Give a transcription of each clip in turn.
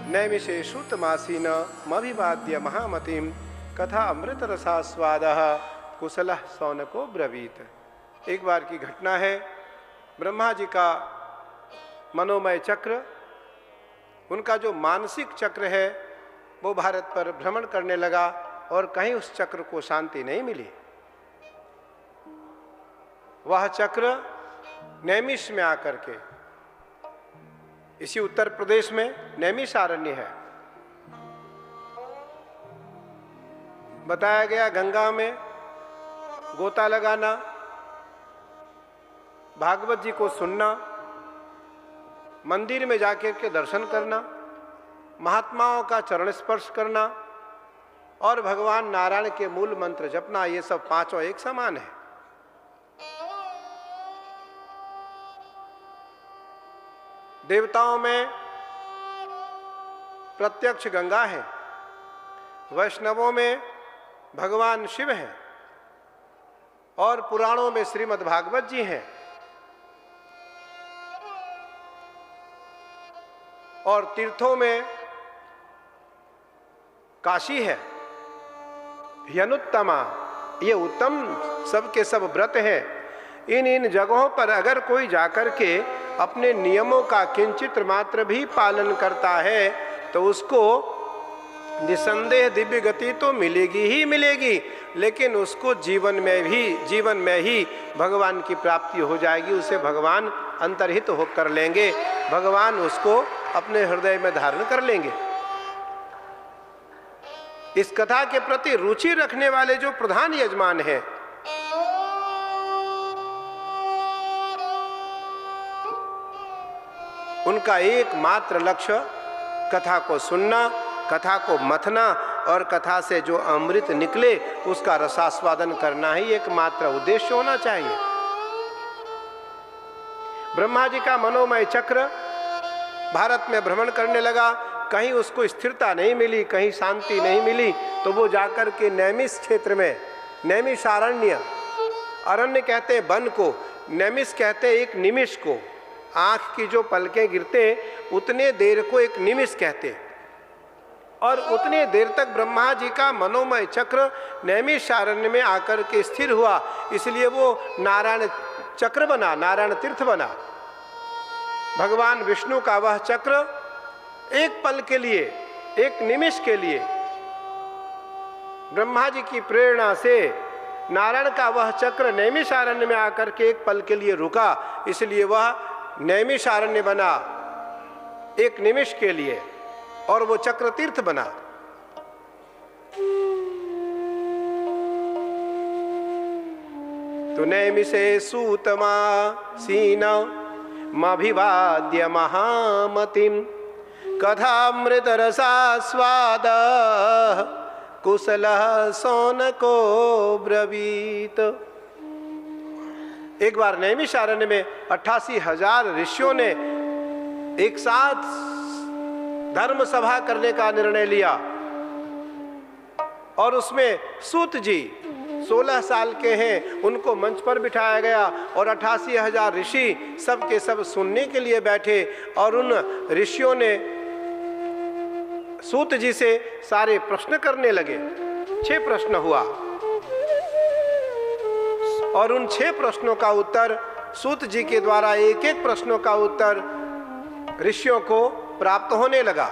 नैमिषे श्रुतमासीन मभिवाद्य महामतिम कथा अमृत रसास्वाद कुशल सौनको ब्रवीत। एक बार की घटना है, ब्रह्मा जी का मनोमय चक्र, उनका जो मानसिक चक्र है वो भारत पर भ्रमण करने लगा और कहीं उस चक्र को शांति नहीं मिली। वह चक्र नैमिष में आकर के, इसी उत्तर प्रदेश में नैमिषारण्य है, बताया गया गंगा में गोता लगाना, भागवत जी को सुनना, मंदिर में जाकर के दर्शन करना, महात्माओं का चरण स्पर्श करना और भगवान नारायण के मूल मंत्र जपना, ये सब पांचों एक समान है। देवताओं में प्रत्यक्ष गंगा है, वैष्णवों में भगवान शिव हैं और पुराणों में श्रीमद् भागवत जी हैं और तीर्थों में काशी है, यनुत्तमा, ये उत्तम सबके सब व्रत हैं। इन जगहों पर अगर कोई जाकर के अपने नियमों का किंचित मात्र भी पालन करता है तो उसको निसंदेह दिव्य गति तो मिलेगी ही मिलेगी, लेकिन उसको जीवन में ही भगवान की प्राप्ति हो जाएगी। उसे भगवान अंतर्हित होकर लेंगे, भगवान उसको अपने हृदय में धारण कर लेंगे। इस कथा के प्रति रुचि रखने वाले जो प्रधान यजमान हैं, उनका एकमात्र लक्ष्य कथा को सुनना, कथा को मथना और कथा से जो अमृत निकले उसका रसास्वादन करना ही एकमात्र उद्देश्य होना चाहिए। ब्रह्मा जी का मनोमय चक्र भारत में भ्रमण करने लगा, कहीं उसको स्थिरता नहीं मिली, कहीं शांति नहीं मिली, तो वो जाकर के नैमिष क्षेत्र में, नैमिषारण्य, अरण्य कहते हैं वन को, नैमिष कहते हैं एक निमिष को, आंख की जो पलकें गिरते उतने देर को एक निमिष कहते, और उतने देर तक ब्रह्मा जी का मनोमय चक्र नैमिषारण्य में आकर के स्थिर हुआ, इसलिए वो नारायण चक्र बना, नारायण तीर्थ बना। भगवान विष्णु का वह चक्र एक पल के लिए, एक निमिष के लिए ब्रह्मा जी की प्रेरणा से नारायण का वह चक्र नैमिषारण्य में आकर के एक पल के लिए रुका, इसलिए वह नैमिषारण्य बना एक निमिष के लिए और वो चक्र तीर्थ बना। तो नैमिषे सूतमा सीन मभिवाद्य महामतिम कथामृत रसास्वाद कुशल सौनको ब्रवीत। एक बार नैमिषारण्य में 88,000 ऋषियों ने एक साथ धर्म सभा करने का निर्णय लिया और उसमें सूत जी 16 साल के हैं, उनको मंच पर बिठाया गया और 88,000 ऋषि सब के सब सुनने के लिए बैठे और उन ऋषियों ने सूत जी से सारे प्रश्न करने लगे। 6 प्रश्न हुआ और उन 6 प्रश्नों का उत्तर सूत जी के द्वारा एक एक प्रश्नों का उत्तर ऋषियों को प्राप्त होने लगा।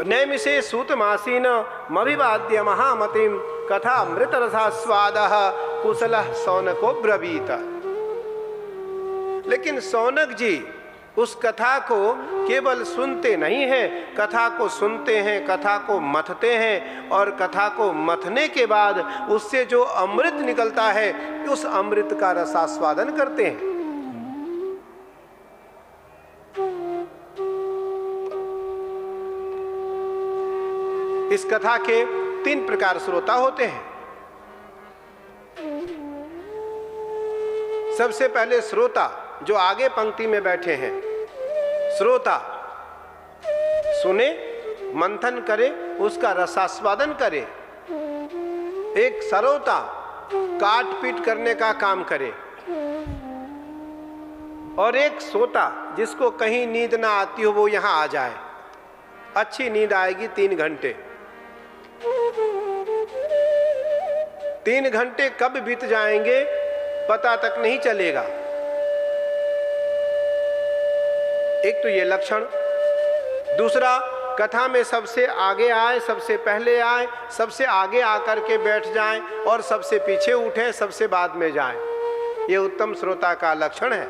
नैमिषे सूतमासीन मभिवाद्य महामतिम कथा अमृत रसास्वाद कुशल सौनको ब्रवीत। लेकिन सौनक जी उस कथा को केवल सुनते नहीं हैं, कथा को सुनते हैं, कथा को मथते हैं और कथा को मथने के बाद उससे जो अमृत निकलता है उस अमृत का रसास्वादन करते हैं। इस कथा के 3 प्रकार श्रोता होते हैं। सबसे पहले श्रोता जो आगे पंक्ति में बैठे हैं, श्रोता सुने, मंथन करे, उसका रसास्वादन करे। एक सरोता काट पीट करने का काम करे। और एक सोता जिसको कहीं नींद ना आती हो वो यहाँ आ जाए, अच्छी नींद आएगी 3 घंटे। 3 घंटे कब बीत जाएंगे पता तक नहीं चलेगा। एक तो ये लक्षण। दूसरा, कथा में सबसे आगे आए, सबसे पहले आए, सबसे आगे आकर के बैठ जाएं और सबसे पीछे उठें, सबसे बाद में जाएं। ये उत्तम श्रोता का लक्षण है।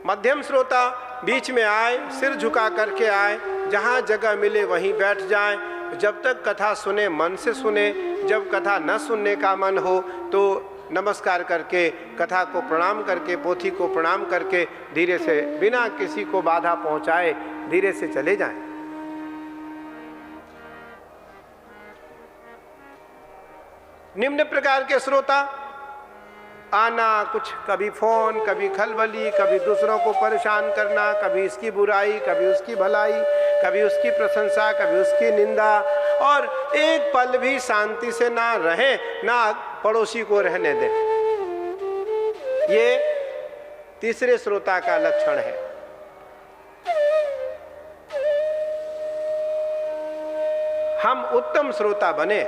मध्यम श्रोता बीच में आए, सिर झुका करके आए, जहां जगह मिले वहीं बैठ जाएं। जब तक कथा सुने मन से सुने, जब कथा न सुनने का मन हो तो नमस्कार करके, कथा को प्रणाम करके, पोथी को प्रणाम करके धीरे से, बिना किसी को बाधा पहुंचाए धीरे से चले जाएं। निम्न प्रकार के श्रोता आना, कुछ कभी फोन, कभी खलबली, कभी दूसरों को परेशान करना, कभी इसकी बुराई, कभी उसकी भलाई, कभी उसकी प्रशंसा, कभी उसकी निंदा, और एक पल भी शांति से ना रहे, ना पड़ोसी को रहने दें। ये तीसरे श्रोता का लक्षण है। हम उत्तम श्रोता बने,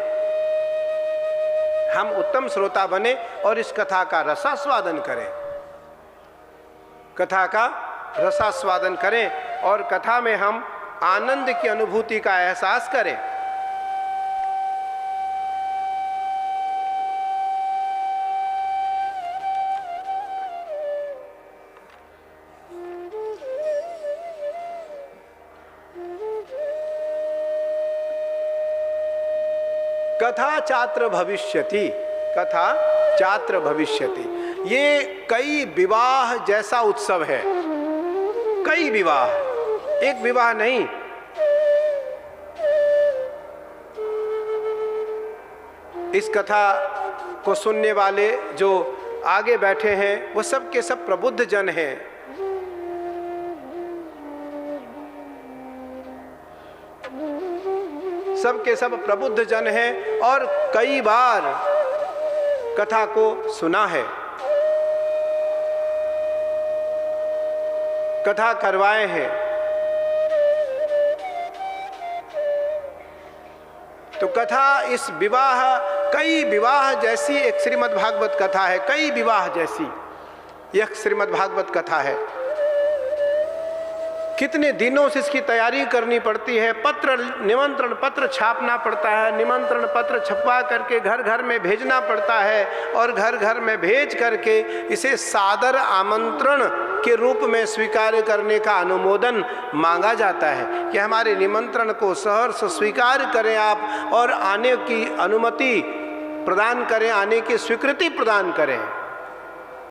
हम उत्तम श्रोता बने और इस कथा का रसास्वादन करें, कथा का रसास्वादन करें और कथा में हम आनंद की अनुभूति का एहसास करें। कथा चात्र भविष्यति, कथा चात्र भविष्यति। ये कई विवाह जैसा उत्सव है, कई विवाह, एक विवाह नहीं। इस कथा को सुनने वाले जो आगे बैठे हैं वो सब के सब प्रबुद्ध जन हैं। सब के सब प्रबुद्ध जन हैं और कई बार कथा को सुना है, कथा करवाए हैं। तो कथा इस विवाह, कई विवाह जैसी एक श्रीमद् भागवत कथा है, कई विवाह जैसी यह श्रीमद् भागवत कथा है। कितने दिनों से इसकी तैयारी करनी पड़ती है, पत्र, निमंत्रण पत्र छापना पड़ता है, निमंत्रण पत्र छपवा करके घर घर में भेजना पड़ता है और घर घर में भेज करके इसे सादर आमंत्रण के रूप में स्वीकार करने का अनुमोदन मांगा जाता है कि हमारे निमंत्रण को सहर्ष स्वीकार करें आप और आने की अनुमति प्रदान करें, आने की स्वीकृति प्रदान करें।